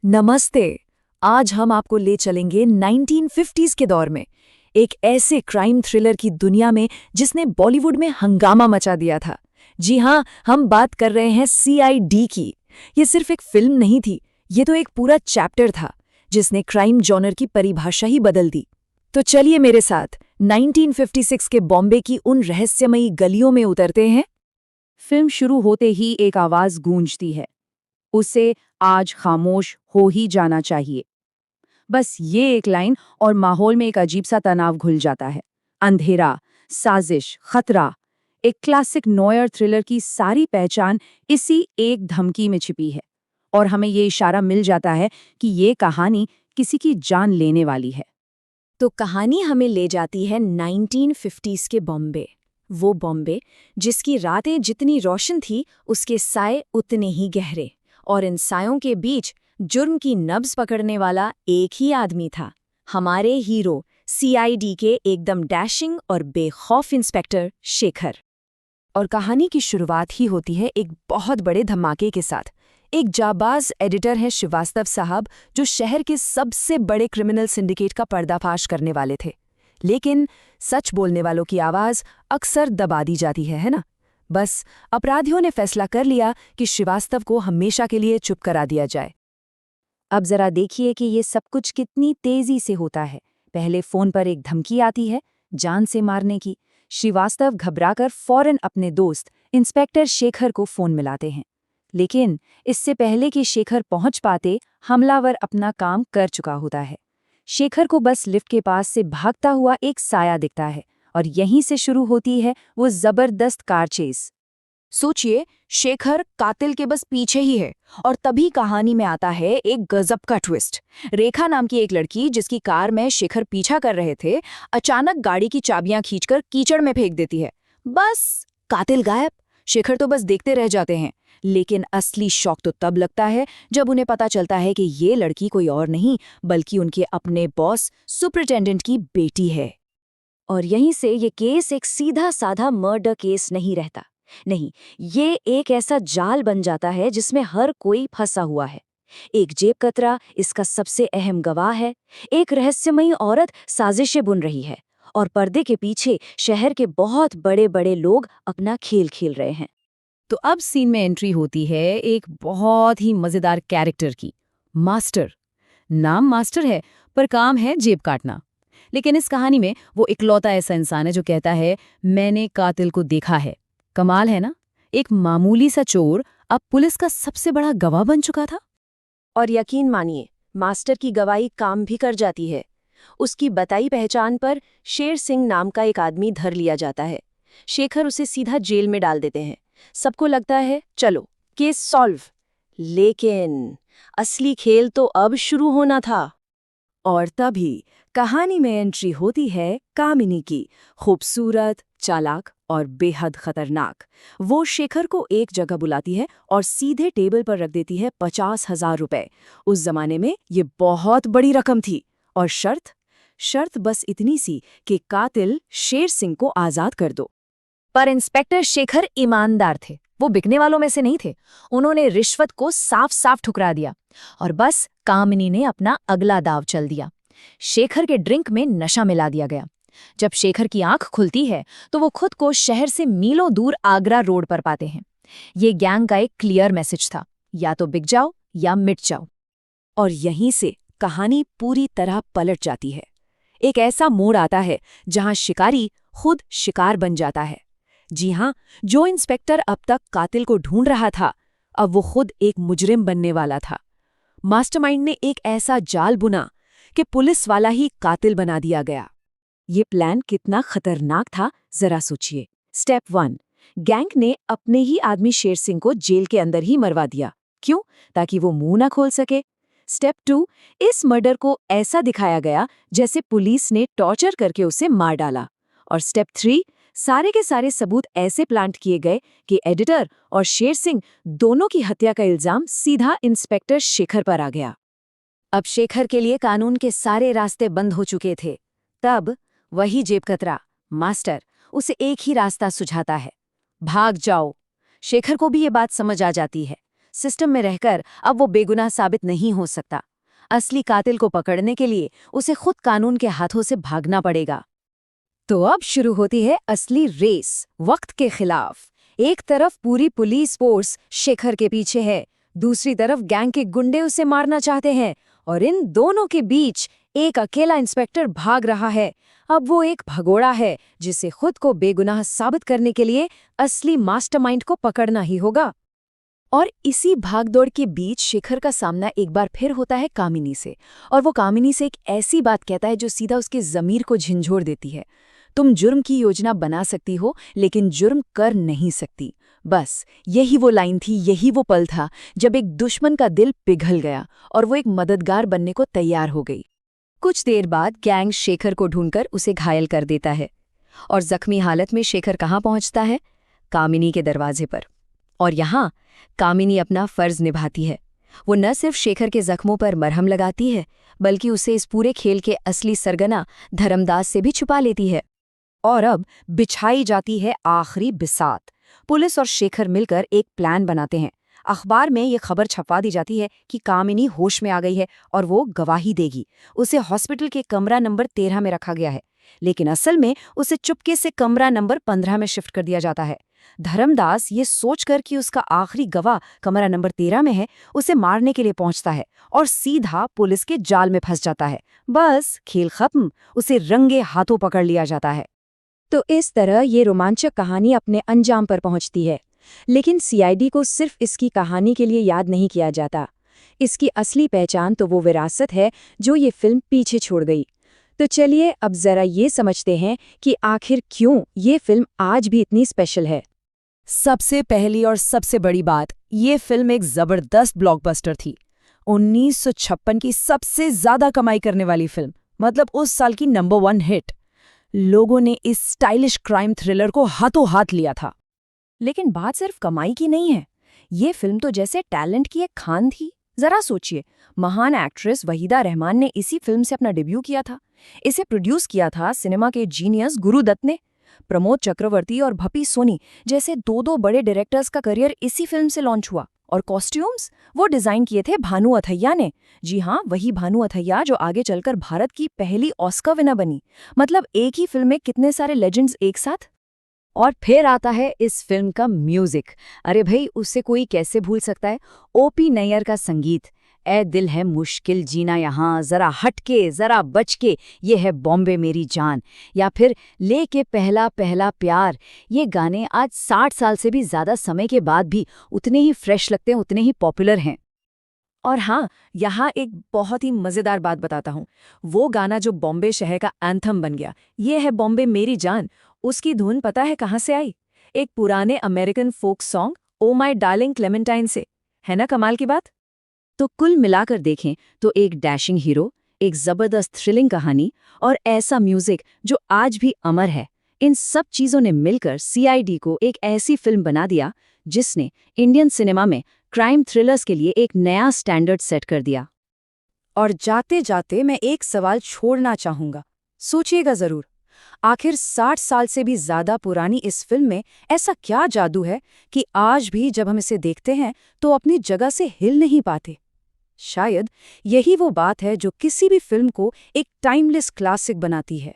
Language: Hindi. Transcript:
नमस्ते। आज हम आपको ले चलेंगे 1950s के दौर में, एक ऐसे क्राइम थ्रिलर की दुनिया में जिसने बॉलीवुड में हंगामा मचा दिया था। जी हाँ, हम बात कर रहे हैं सीआईडी की। ये सिर्फ एक फिल्म नहीं थी, ये तो एक पूरा चैप्टर था जिसने क्राइम जॉनर की परिभाषा ही बदल दी। तो चलिए मेरे साथ 1956 के बॉम्बे की उन रहस्यमयी गलियों में उतरते हैं। फिल्म शुरू होते ही एक आवाज गूंजती है, उसे आज खामोश हो ही जाना चाहिए। बस ये एक लाइन और माहौल में एक अजीब सा तनाव घुल जाता है। अंधेरा, साजिश, खतरा। एक क्लासिक नॉयर थ्रिलर की सारी पहचान इसी एक धमकी में छिपी है, और हमें ये इशारा मिल जाता है कि ये कहानी किसी की जान लेने वाली है। तो कहानी हमें ले जाती है 1950s के बॉम्बे। वो बॉम्बे जिसकी रातें जितनी रोशन थी, उसके साए उतने ही गहरे, और इन सायों के बीच जुर्म की नब्ज पकड़ने वाला एक ही आदमी था, हमारे हीरो सीआईडी के एकदम डैशिंग और बेखौफ इंस्पेक्टर शेखर। और कहानी की शुरुआत ही होती है एक बहुत बड़े धमाके के साथ। एक जाबाज एडिटर है श्रीवास्तव साहब, जो शहर के सबसे बड़े क्रिमिनल सिंडिकेट का पर्दाफाश करने वाले थे। लेकिन सच बोलने वालों की आवाज़ अक्सर दबा दी जाती है ना। बस अपराधियों ने फैसला कर लिया कि श्रीवास्तव को हमेशा के लिए चुप करा दिया जाए। अब जरा देखिए कि ये सब कुछ कितनी तेजी से होता है। पहले फोन पर एक धमकी आती है, जान से मारने की। श्रीवास्तव घबराकर फौरन अपने दोस्त इंस्पेक्टर शेखर को फोन मिलाते हैं। लेकिन इससे पहले कि शेखर पहुंच पाते, हमलावर अपना काम कर चुका होता है। शेखर को बस लिफ्ट के पास से भागता हुआ एक साया दिखता है, और यहीं से शुरू होती है वो जबरदस्त कार चेस। सोचिए, शेखर कातिल के बस पीछे ही है, और तभी कहानी में आता है एक गजब का ट्विस्ट। रेखा नाम की एक लड़की, जिसकी कार में शेखर पीछा कर रहे थे, अचानक गाड़ी की चाबियां खींचकर कीचड़ में फेंक देती है। बस कातिल गायब। शेखर तो बस देखते रह जाते हैं। लेकिन असली शौक तो तब लगता है जब उन्हें पता चलता है कि ये लड़की कोई और नहीं, बल्कि उनके अपने बॉस सुपरिटेंडेंट की बेटी है। और यहीं से ये केस एक सीधा साधा मर्डर केस नहीं रहता। नहीं, ये एक ऐसा जाल बन जाता है जिसमें हर कोई फंसा हुआ है। एक जेब कतरा इसका सबसे अहम गवाह है। एक रहस्यमयी औरत साजिशें बुन रही है, और पर्दे के पीछे शहर के बहुत बड़े बड़े लोग अपना खेल खेल रहे हैं। तो अब सीन में एंट्री होती है एक बहुत ही मजेदार कैरेक्टर की, मास्टर। नाम मास्टर है, पर काम है जेब काटना। लेकिन इस कहानी में वो इकलौता ऐसा इंसान है जो कहता है, मैंने कातिल को देखा है। कमाल है ना, एक मामूली सा चोर अब पुलिस का सबसे बड़ा गवाह बन चुका था। और यकीन मानिए, मास्टर की गवाही काम भी कर जाती है। उसकी बताई पहचान पर शेर सिंह नाम का एक आदमी धर लिया जाता है। शेखर उसे सीधा जेल में डाल देते हैं। सबको लगता है चलो केस सॉल्व, लेकिन असली खेल तो अब शुरू होना था। और तभी कहानी में एंट्री होती है कामिनी की, खूबसूरत, चालाक और बेहद खतरनाक। वो शेखर को एक जगह बुलाती है और सीधे टेबल पर रख देती है 50,000 रुपए। उस जमाने में ये बहुत बड़ी रकम थी। और शर्त बस इतनी सी कि कातिल शेर सिंह को आजाद कर दो। पर इंस्पेक्टर शेखर ईमानदार थे, वो बिकने वालों में से नहीं थे। उन्होंने रिश्वत को साफ साफ ठुकरा दिया, और बस कामिनी ने अपना अगला दाव चल दिया। शेखर के ड्रिंक में नशा मिला दिया गया। जब शेखर की आंख खुलती है तो वो खुद को शहर से मीलों दूर आगरा रोड पर पाते हैं। ये गैंग का एक क्लियर मैसेज था, या तो बिक जाओ या मिट जाओ। और यहीं से कहानी पूरी तरह पलट जाती है। एक ऐसा मोड़ आता है जहां शिकारी खुद शिकार बन जाता है। जी हां, जो इंस्पेक्टर अब तक कातिल को ढूंढ रहा था, अब वो खुद एक मुजरिम बनने वाला था। मास्टरमाइंड ने एक ऐसा जाल बुना कि पुलिस वाला ही कातिल बना दिया गया। ये प्लान कितना खतरनाक था, जरा सोचिए। स्टेप 1, गैंग ने अपने ही आदमी शेर सिंह को जेल के अंदर ही मरवा दिया। क्यों? ताकि वो मुंह ना खोल सके। स्टेप 2, इस मर्डर को ऐसा दिखाया गया जैसे पुलिस ने टॉर्चर करके उसे मार डाला। और स्टेप 3, सारे के सारे सबूत ऐसे प्लांट किए गए कि एडिटर और शेर सिंह दोनों की हत्या का इल्जाम सीधा इंस्पेक्टर शेखर पर आ गया। अब शेखर के लिए कानून के सारे रास्ते बंद हो चुके थे। तब वही जेबकतरा मास्टर उसे एक ही रास्ता सुझाता है, भाग जाओ। शेखर को भी ये बात समझ आ जाती है, सिस्टम में रहकर अब वो बेगुनाह साबित नहीं हो सकता। असली कातिल को पकड़ने के लिए उसे खुद कानून के हाथों से भागना पड़ेगा। तो अब शुरू होती है असली रेस, वक्त के खिलाफ। एक तरफ पूरी पुलिस फोर्स शेखर के पीछे है, दूसरी तरफ गैंग के गुंडे उसे मारना चाहते हैं, और इन दोनों के बीच एक अकेला इंस्पेक्टर भाग रहा है। अब वो एक भगोड़ा है जिसे खुद को बेगुनाह साबित करने के लिए असली मास्टरमाइंड को पकड़ना ही होगा। और इसी भागदौड़ के बीच शेखर का सामना एक बार फिर होता है कामिनी से, और वो कामिनी से एक ऐसी बात कहता है जो सीधा उसके ज़मीर को झंझोड़ देती है। तुम जुर्म की योजना बना सकती हो, लेकिन जुर्म कर नहीं सकती। बस यही वो लाइन थी, यही वो पल था जब एक दुश्मन का दिल पिघल गया और वो एक मददगार बनने को तैयार हो गई। कुछ देर बाद गैंग शेखर को ढूंढकर उसे घायल कर देता है, और जख्मी हालत में शेखर कहाँ पहुंचता है? कामिनी के दरवाजे पर। और यहाँ कामिनी अपना फर्ज निभाती है। वो न सिर्फ शेखर के जख्मों पर मरहम लगाती है, बल्कि उसे इस पूरे खेल के असली सरगना धर्मदास से भी छुपा लेती है। और अब बिछाई जाती है आखिरी बिसात। पुलिस और शेखर मिलकर एक प्लान बनाते हैं। अखबार में ये खबर छपवा दी जाती है कि कामिनी होश में आ गई है और वो गवाही देगी। उसे हॉस्पिटल के कमरा नंबर 13 में रखा गया है, लेकिन असल में उसे चुपके से कमरा नंबर 15 में शिफ्ट कर दिया जाता है। धर्मदास ये सोचकर कि उसका आखिरी गवाह कमरा नंबर 13 में है, उसे मारने के लिए पहुंचता है और सीधा पुलिस के जाल में फंस जाता है। बस खेल खत्म, उसे रंगे हाथों पकड़ लिया जाता है। तो इस तरह ये रोमांचक कहानी अपने अंजाम पर पहुंचती है। लेकिन सीआईडी को सिर्फ इसकी कहानी के लिए याद नहीं किया जाता। इसकी असली पहचान तो वो विरासत है जो ये फिल्म पीछे छोड़ गई। तो चलिए अब जरा ये समझते हैं कि आखिर क्यों ये फिल्म आज भी इतनी स्पेशल है। सबसे पहली और सबसे बड़ी बात, ये फिल्म एक जबरदस्त ब्लॉकबस्टर थी। 1956 की सबसे ज्यादा कमाई करने वाली फिल्म, मतलब उस साल की नंबर 1 हिट। लोगों ने इस स्टाइलिश क्राइम थ्रिलर को हाथों हाथ लिया था। लेकिन बात सिर्फ कमाई की नहीं है, ये फिल्म तो जैसे टैलेंट की एक खान थी। जरा सोचिए, महान एक्ट्रेस वहीदा रहमान ने इसी फिल्म से अपना डेब्यू किया था। इसे प्रोड्यूस किया था सिनेमा के जीनियस गुरु दत्त ने। प्रमोद चक्रवर्ती और भपी सोनी जैसे दो बड़े डायरेक्टर्स का करियर इसी फिल्म से लॉन्च हुआ। और कॉस्ट्यूम्स वो डिजाइन किए थे भानु अथैया ने। जी हाँ, वही भानु अथैया जो आगे चलकर भारत की पहली ऑस्कर विनर बनी। मतलब एक ही फिल्म में कितने सारे लेजेंड्स एक साथ। और फिर आता है इस फिल्म का म्यूजिक। अरे भाई, उससे कोई कैसे भूल सकता है? ओपी नैयर का संगीत। ए दिल है मुश्किल जीना यहाँ, जरा हटके जरा बचके, ये है बॉम्बे मेरी जान, या फिर लेके पहला पहला प्यार। ये गाने आज 60 साल से भी ज्यादा समय के बाद भी उतने ही फ्रेश लगते हैं, उतने ही पॉपुलर हैं। और हाँ, यहाँ एक बहुत ही मज़ेदार बात बताता हूँ। वो गाना जो बॉम्बे शहर का एंथम बन गया, ये है बॉम्बे मेरी जान, उसकी धुन पता है कहाँ से आई? एक पुराने American folk song oh my darling Clementine से। है ना कमाल की बात? तो कुल मिलाकर देखें तो एक डैशिंग हीरो, एक जबरदस्त थ्रिलिंग कहानी और ऐसा म्यूजिक जो आज भी अमर है। इन सब चीजों ने मिलकर सीआईडी को एक ऐसी फिल्म बना दिया जिसने इंडियन सिनेमा में क्राइम थ्रिलर्स के लिए एक नया स्टैंडर्ड सेट कर दिया। और जाते जाते मैं एक सवाल छोड़ना चाहूंगा, सोचिएगा जरूर। आखिर 60 साल से भी ज्यादा पुरानी इस फिल्म में ऐसा क्या जादू है कि आज भी जब हम इसे देखते हैं तो अपनी जगह से हिल नहीं पाते? शायद यही वो बात है जो किसी भी फिल्म को एक टाइमलेस क्लासिक बनाती है।